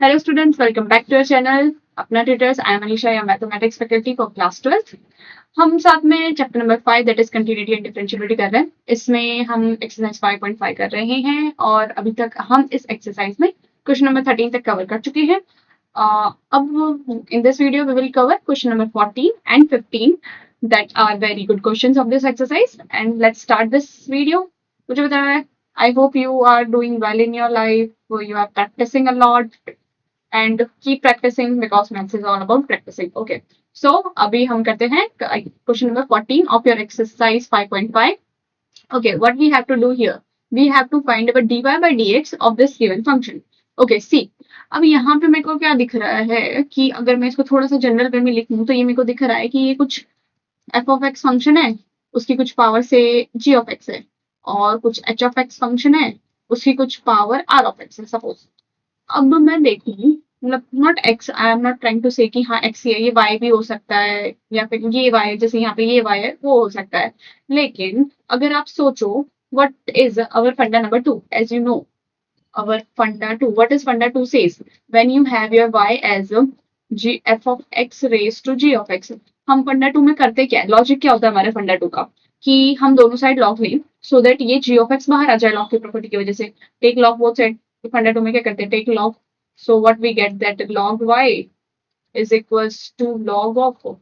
Hello students, welcome back to our channel. अपना tutors I am Anisha या mathematics faculty for class 12th। हम साथ में chapter number 5 that is continuity and differentiability कर रहे हैं। इसमें हम एक्सरसाइज 5.5 कर रहे हैं और अभी तक हम इस एक्सरसाइज में क्वेश्चन नंबर 13 तक कवर कर चुके हैं। अब in this video we will cover question number 14 and 15 that are very good questions of this exercise and let's start this video. मुझे बताया है I hope you are doing well in your life. You are practicing a lot and keep practicing because maths is all about practicing. Okay. So अभी हम करते हैं question number 14 of your exercise 5.5. Okay. What we have to do here? We have to find our dy by dx of this given function. Okay. See. अब यहाँ पे मेरे को क्या दिख रहा है कि अगर मैं इसको थोड़ा सा जनरल वे में लिखूं तो ये मेरे को दिख रहा है कि ये कुछ f of x फंक्शन है, उसकी कुछ पावर से g of x है, और कुछ h of x फंक्शन है, उसकी कुछ पावर r of x है सपोज। अब मैं देखूं मतलब not x, I am not trying to say कि हाँ x ही है, ये y भी हो सकता है या फिर ये y जैसे यहाँ पे ये y है वो हो सकता है। लेकिन अगर आप सोचो what is our funda number 2 as you know our funda 2, what is funda 2 says when you have your y as g f of x raised to g of x। हम फंडा 2 में करते क्या है, लॉजिक क्या होता है हमारे फंडा 2 का कि हम दोनों साइड लॉग लें सो दैट ये g of x बाहर आ जाए लॉग की प्रॉपर्टी की वजह से। टेक लॉग बोथ साइड, फंडा 2 में क्या करते हैं take log, so what we get that log y is equals to log of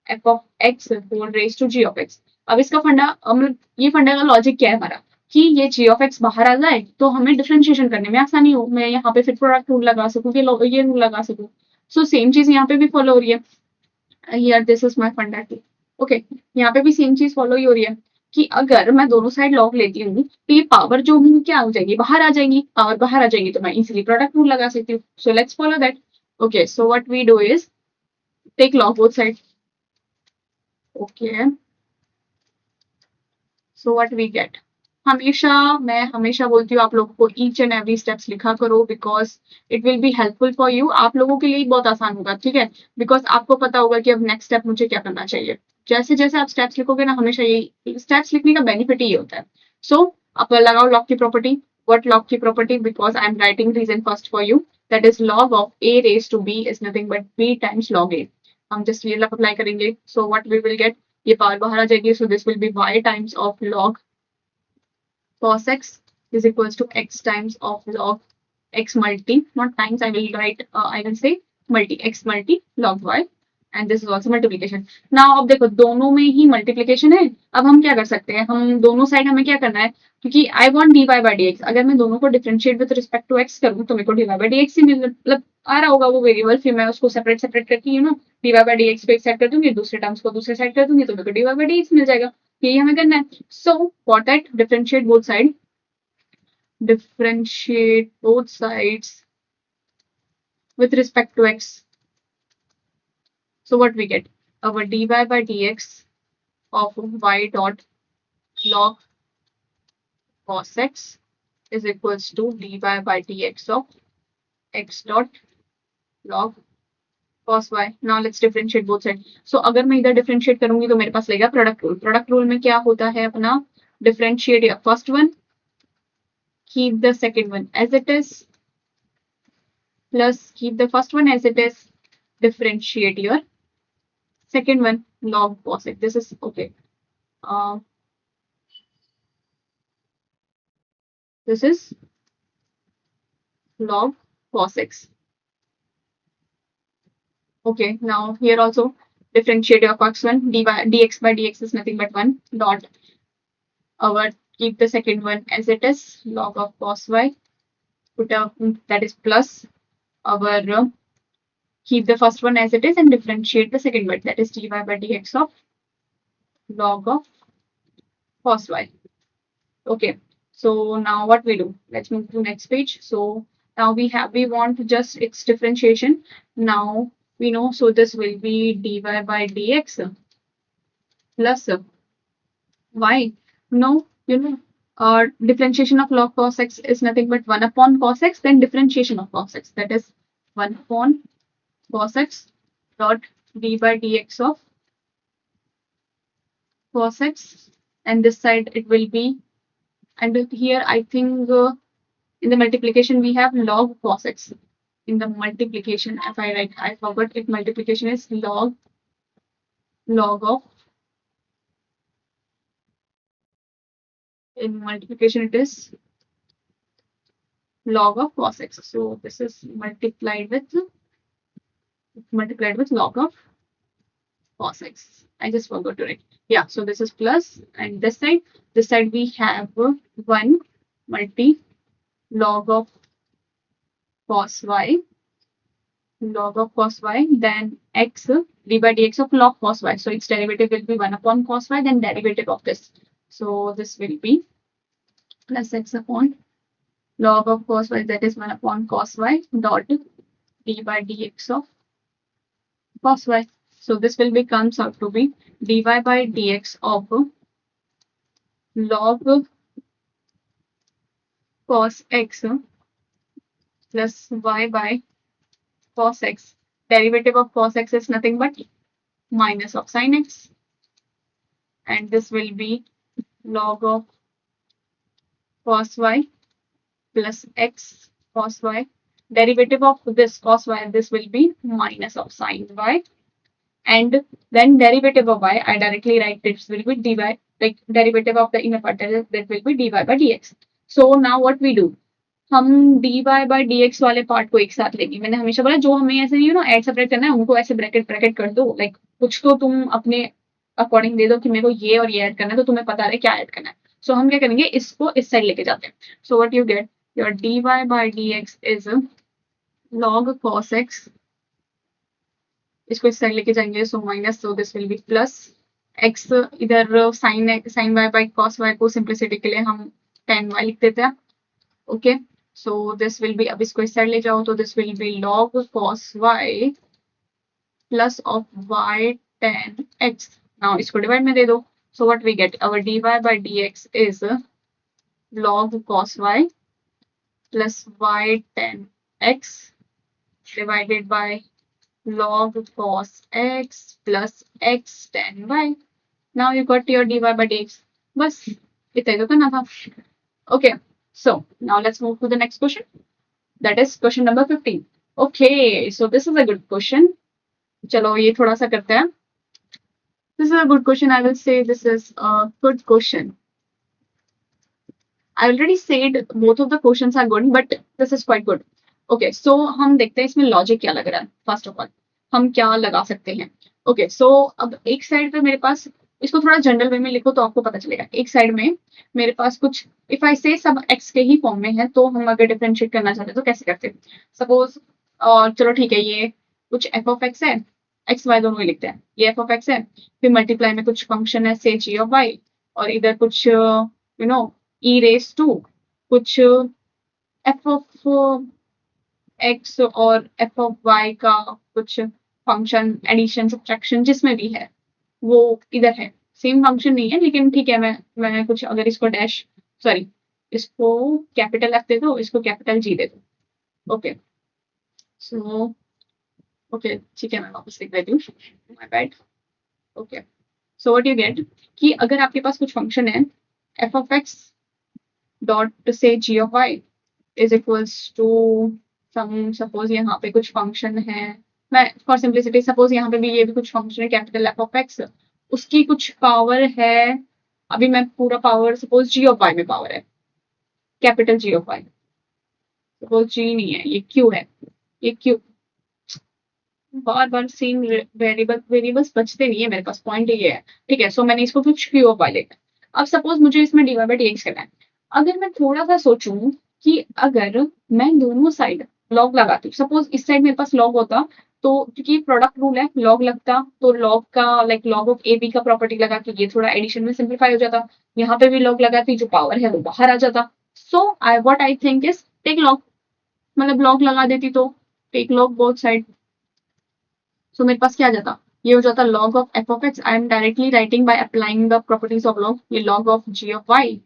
f of x whole raised to g of x। अब इसका फंडा मतलब ये फंडा का लॉजिक क्या है हमारा कि ये g of x बाहर आ जाए तो हमें डिफरेंशिएशन करने में आसानी हो, मैं यहाँ पे फिर प्रोडक्ट रूल लगा सकूँ, ये रूल लगा सकूँ। सो सेम चीज यहाँ पे भी फॉलो हो रही है। हियर दिस इज माय फंडा टू। ओके, यहाँ पे भी सेम चीज फॉलो ही हो रही है कि अगर मैं दोनों साइड लॉग लेती हूँ तो ये पावर जो क्या हो जाएगी, बाहर आ जाएगी। पावर बाहर आ जाएगी तो मैं इजिली प्रोडक्ट रूल लगा सकती हूँ। So let's follow that. Okay, so what we do is take log both side. Okay, so what we get, मैं हमेशा बोलती हूँ आप लोगों को ईच एंड एवरी स्टेप्स लिखा करो because it will be helpful for you. आप लोगों के लिए बहुत आसान होगा, ठीक है, बिकॉज आपको पता होगा कि अब नेक्स्ट स्टेप मुझे क्या करना चाहिए। जैसे जैसे आप स्टेप्स लिखोगे ना, हमेशा ये स्टेप्स लिखने का बेनिफिट ही होता है। सो आप लगाओ लॉग की प्रॉपर्टी। व्हाट लॉग की property, because I am writing reason first for you, that is log of a raised to b is nothing but b times log a। हम जस्ट ये अप्लाई करेंगे, so what we will get, ये power बाहर आ जाएगी, so this will be y times of log cos x is equals to x times of log x multi, not times, I will write I will say multi, x multi log y and this is also multiplication। now अब देखो दोनों में ही multiplication है। अब हम क्या कर सकते हैं, हम दोनों साइड हमें क्या करना है, क्योंकि I want D Y by D X, अगर मैं दोनों को differentiate with respect to X करूँ तो मेरे को D Y by D X ही मतलब आ रहा होगा वो वेरिएबल, फिर मैं उसको सेपरेट सेपरेट करके D Y by D X पे एक साइड कर दूंगी, दूसरे टर्म्स को दूसरे साइड कर दूंगी तो मेरे को D Y by D X मिल जाएगा। यही हमें करना है। So for that differentiate both side, differentiate both sides with respect to x. So what we get, our dy by dx of y dot log cos x is equals to dy by dx of x dot log cos y। now let's differentiate both sides। so अगर मैं इधर differentiate करूंगी तो मेरे पास लगेगा product rule. Product rule में क्या होता है अपना, differentiate first one, keep the second one as it is, plus keep the first one as it is, differentiate your second one log cos x। this is okay, this is log cos x। okay, now here also differentiate your first one, dx by dx is nothing but 1 dot our keep the second one as it is, log of cos y, put a that is plus our keep the first one as it is and differentiate the second one, that is dy by dx of log of cos y। okay, so now what we do, let's move to next page। so now we want just its differentiation। now we know, so this will be dy by dx plus y। no, differentiation of log cos x is nothing but 1 upon cos x, then differentiation of cos x, that is 1 upon cos x dot d by dx of cos x, and this side it will be, and here I think in the multiplication we have log cos x, in the multiplication, if I write, I forgot if multiplication is log of, in multiplication it is log of cos x. So this is multiplied with log of cos x. I just forgot to write. Yeah, so this is plus, and this side we have 1 multi log of cos y, then x d by dx of log cos y. So its derivative will be 1 upon cos y, then derivative of this. So this will be plus x upon log of cos y, that is 1 upon cos y dot d by dx of cos y. So this will be comes out to be dy by dx of log cos x plus y by cos x. Derivative of cos x is nothing but minus of sin x, and this will be log of cos y plus x cos y. Derivative of this cos y, this will be minus of sin y, and then derivative of y, I directly write this will be dy, like derivative of the inner part, that will be dy by dx. So now what we do, हम dy by dx वाले part को एक साथ लेंगे. मैंने हमेशा बोला जो हमें ऐसे ऐड सेपरेट करना है उनको ऐसे ब्रैकेट कर दो, लाइक कुछ तो तुम अपने अकॉर्डिंग दे दो कि मेरे को ये और ये ऐड करना है, तो तुम्हें पता है क्या ऐड करना है. सो हम क्या करेंगे, इसको इस साइड लेके जाते हैं. सो what you gate, your dy by dx is log cos x, इसको इस साइड लेके जाएंगे, so minus, so this will B plus x, इधर sin y by cos y को सिंप्लिसिटी के लिए हम tan y लिख देते हैं. Okay, so this will B, अब इसको इस साइड ले जाओ तो this will B log cos y plus of y tan x. Now इसको डिवाइड में दे दो. So what we get, our dy by dx is log cos y plus y tan x divided by log cos x plus x tan y. Now you got your dy by dx. बस इतना ही तो करना था. Okay, so now let's move to the next question. That is question number 15. Okay, so this is a good question. चलो ये थोड़ा सा करते हैं. This is a good question. I will say this is a good question. I already said both of the questions are good, but this is quite good. Okay, so हम देखते हैं इसमें लॉजिक क्या लग रहा है. फर्स्ट ऑफ ऑल हम क्या लगा सकते हैं. ओके, सो अब एक साइड पे मेरे पास, इसको थोड़ा जनरल वे में लिखो तो आपको पता चलेगा. एक साइड में मेरे पास कुछ, इफ आई से सब x के ही फॉर्म में है, तो हम अगर डिफरेंशिएट करना चाहते हैं तो कैसे करते हैं. सपोज, और चलो ठीक है, ये कुछ f ऑफ x है, x y दोनों ही लिखते हैं, ये f ऑफ x है, फिर मल्टीप्लाई में कुछ फंक्शन है से g ऑफ y, और इधर कुछ e रेस टू कुछ f ऑफ x और f ऑफ y का कुछ फंक्शन, एडिशन सब्ट्रैक्शन जिसमें भी है वो इधर है. सेम फंक्शन नहीं है, लेकिन ठीक है, मैं कुछ अगर इसको डैश, सॉरी, इसको कैपिटल एफ दे दो, इसको कैपिटल जी दे दो. ओके, सो ओके ठीक है, मैं वापस लिख देती हूँ, my bad. Okay, so what you get कि अगर आपके पास कुछ फंक्शन है f ऑफ x डॉट से g of y is equals to some, suppose यहाँ पे कुछ फंक्शन है, मैं फॉर सिंप्लिसिटी सपोज यहाँ पे भी ये भी कुछ फंक्शन है कैपिटल f ऑफ x, उसकी कुछ पावर है, अभी मैं पूरा power, suppose g of y में पावर है capital g of y, suppose g नहीं है, ये q है, ये q, बार बार सेम वेरिएबल्स बचते नहीं है मेरे पास, पॉइंट ये है. ठीक है, सो मैंने इसको कुछ q ऑफ y लेकर, अब सपोज मुझे इसमें dy by dx करना है. अगर मैं थोड़ा सा सोचूं कि अगर मैं दोनों साइड लॉग लगाती हूँ, सपोज इस साइड मेरे पास लॉग होता, तो क्योंकि प्रोडक्ट रूल है, लॉग लगता, तो लॉग का like log of A B का प्रॉपर्टी लगा के ये थोड़ा एडिशन में सिंप्लीफाई हो जाता. यहाँ पे भी लॉग लगाती, जो पावर है वो बाहर आ जाता. So what I think is take log, मतलब लॉग लगा देती तो take log both side. So मेरे पास क्या आ जाता, ये हो जाता log of f of x. I am directly writing by applying the properties of log. ये log of g of y.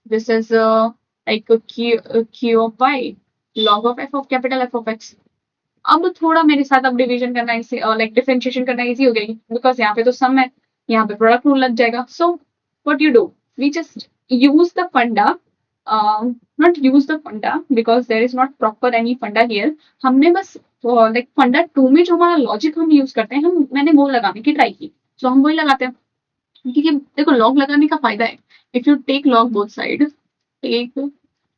This is like q of y. Log of f of capital F of x. अब थोड़ा मेरे साथ अब division करना easy, like differentiation करना easy हो गई, बिकॉज यहाँ पे तो सम है, यहाँ पे प्रोडक्ट रूल लग जाएगा. So what you do, we just use the funda not use the funda because there is not proper any funda here. हमने बस लाइक फंडा 2 में जो हमारा लॉजिक हम यूज करते हैं, हम मैंने वो लगाने की ट्राई की, तो हम वही लगाते हैं। क्योंकि देखो लॉग लगाने का फायदा है, if you take log both side, take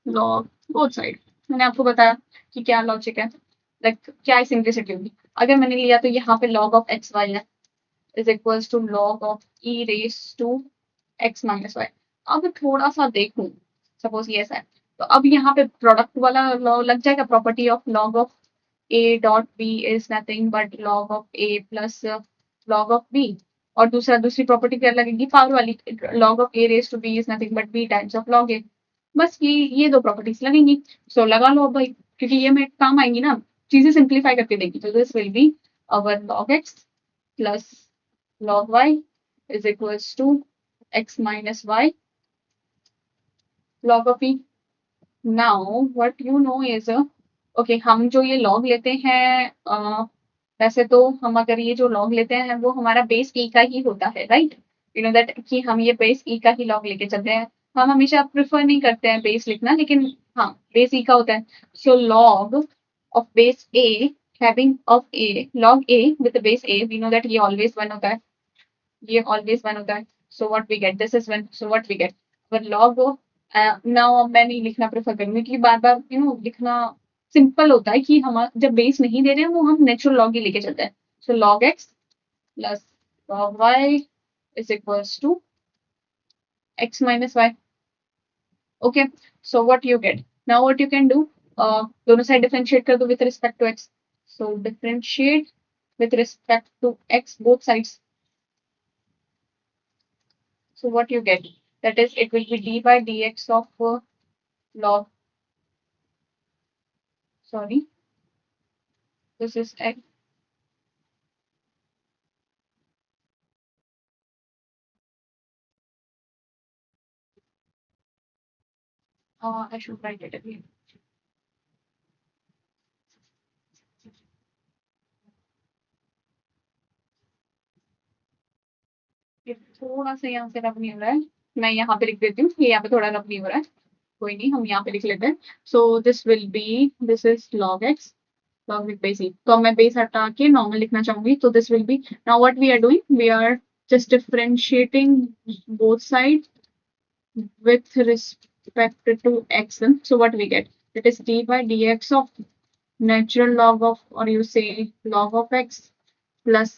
log both side, मैंने आपको बताया कि क्या लॉजिक है, लाइक क्या सिंप्लिसिटी होगी। अगर मैंने लिया तो यहाँ पे log of x y है is equals to log of e raise to x minus Y. अब थोड़ा सा देखूं, सपोज ये ऐसा है, तो अब यहाँ पे प्रोडक्ट वाला लॉ लग जाएगा, property of log of a dot b is nothing but log of a plus log of b। और दूसरी प्रॉपर्टी क्या लगेगी, पावर वाली, log of a raise to b is nothing but b times of log a। बस ये दो properties लगेंगी। सो लगा लो अब भाई, क्योंकि ये में काम आएंगी ना, चीजें सिंप्लीफाई करके देगी। तो this will be our log x plus log y is equals to x minus y log of e। Now what you know is okay, हम जो ये log लेते हैं वैसे तो हम अगर ये जो log लेते हैं वो हमारा बेस e का ही होता है, राइट? यू नो दैट कि हम ये बेस e का ही log लेके चलते हैं। हम हमेशा प्रेफर नहीं करते हैं बेस लिखना, लेकिन हाँ बेस e का होता है। सो log of base a having of a log a with the base a, we know that ये always 1 होता है, ये always 1 होता है। So what we get, this is 1, so what we get our log now मैं नहीं लिखना prefer करूंगी, क्योंकि बार बार लिखना सिंपल होता है कि हम जब बेस नहीं दे रहे हैं वो हम नेचुरल लॉग ही लेके चलते हैं। सो log x plus log y is equals to x minus y। okay, so what you get now, what you can do, दोनों साइड डिफरेंशिएट कर दो with respect to x। so differentiate with respect to x both sides। So what you get, that is it will be d by dx of log, sorry, this is x I should write it again। ये थोड़ा सा यहाँ से रब नहीं हो रहा है, मैं यहाँ पे लिख देती हूँ, ये यहाँ पे थोड़ा रब नहीं हो रहा है, कोई नहीं, हम यहाँ पे लिख लेते हैं। सो this will B, this is log x log with base e। तो मैं बेस हटा के नॉर्मल लिखना चाहूंगी, तो this will be, now what we are doing, we are just differentiating both sides with respect to x। So what we get, that is d by dx of natural log of, or you say log of x plus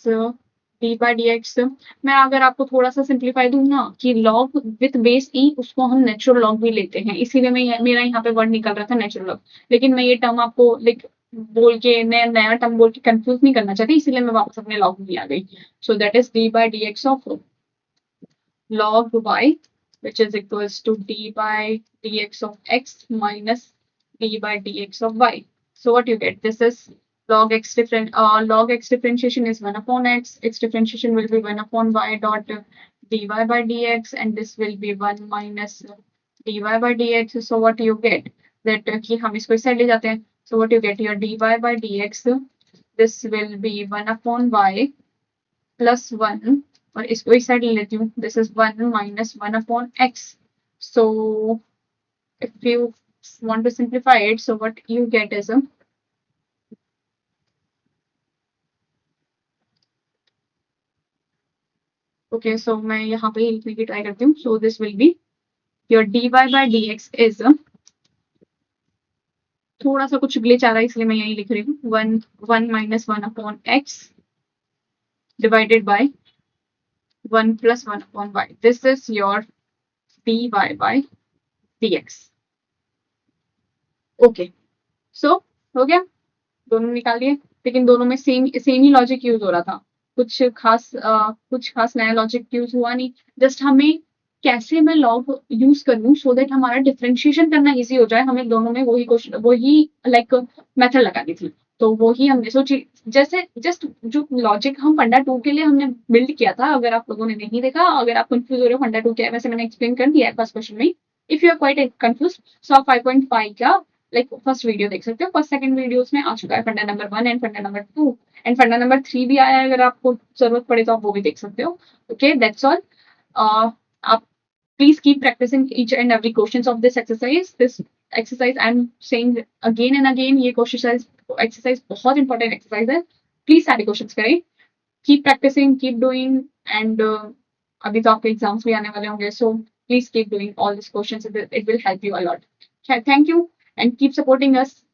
d by dx। मैं अगर आपको थोड़ा सा simplify दूं ना कि log with base e, उसको हम नेचुरल log भी लेते हैं, इसीलिए मैं मेरा यहाँ पे वर्ड निकल रहा था नेचुरल log। लेकिन मैं ये टर्म आपको लाइक बोल के नया टर्म बोल के कंफ्यूज नहीं करना चाहती, इसीलिए मैं वापस अपने log में आ गई। So that is d by dx of log y which is equals to d by dx of x minus d by dx of y। So what you get, this is log x log x differentiation is 1 upon x, x differentiation will be 1 upon y dot dy by dx, and this will be 1 minus dy by dx। So what you get, that कि हम इसको इस side ले जाते हैं, so what you get, your dy by dx, this will be 1 upon y plus 1, और इसको इस साइड ले लेती हूँ, this is 1 minus 1 upon x। so if you want to simplify it, so what you get is okay, so मैं यहाँ पे लिखने की ट्राई करती हूँ। so this will be your dy by dx is थोड़ा सा कुछ ग्लिच आ रहा है इसलिए मैं यही लिख रही हूँ, 1 minus 1 upon x divided by 1 plus 1 upon y। this is your dy by dx। Okay, so हो गया, दोनों निकाल लिए, लेकिन दोनों में सेम ही लॉजिक यूज हो रहा था, कुछ खास नया लॉजिक यूज हुआ नहीं। जस्ट हमें कैसे मैं लॉग यूज करूं सो दैट हमारा डिफरेंशिएशन करना इजी हो जाए, हमें दोनों में वही लाइक मेथड लगानी थी। तो वही हमने सोची, जैसे जस्ट जो लॉजिक हम फंडा 2 के लिए हमने बिल्ड किया था, अगर आप लोगों ने नहीं देखा, अगर आप कंफ्यूज हो रहे हो फंडा 2 क्या है, वैसे मैंने एक्सप्लेन कर दिया है फर्स्ट क्वेश्चन में। If you are quite confuse, so आप 5.5 का लाइक फर्स्ट वीडियो देख सकते हो, फर्स्ट सेकंड वीडियोस में आ चुका है फंडा नंबर 1 एंड फंडा नंबर 2 एंड फंडा नंबर 3 भी आया है, अगर आपको जरूरत पड़े तो आप वो भी देख सकते हो। Okay, that's all. आप Please keep practicing each and every questions of this exercise. This exercise I'm saying again and again, ये exercise बहुत important exercise है. Please सारे questions करें. Keep practicing, keep doing, and अभी तो आपके exams भी आने वाले होंगे, so please keep doing all these questions. It will help you a lot. Thank you and keep supporting us.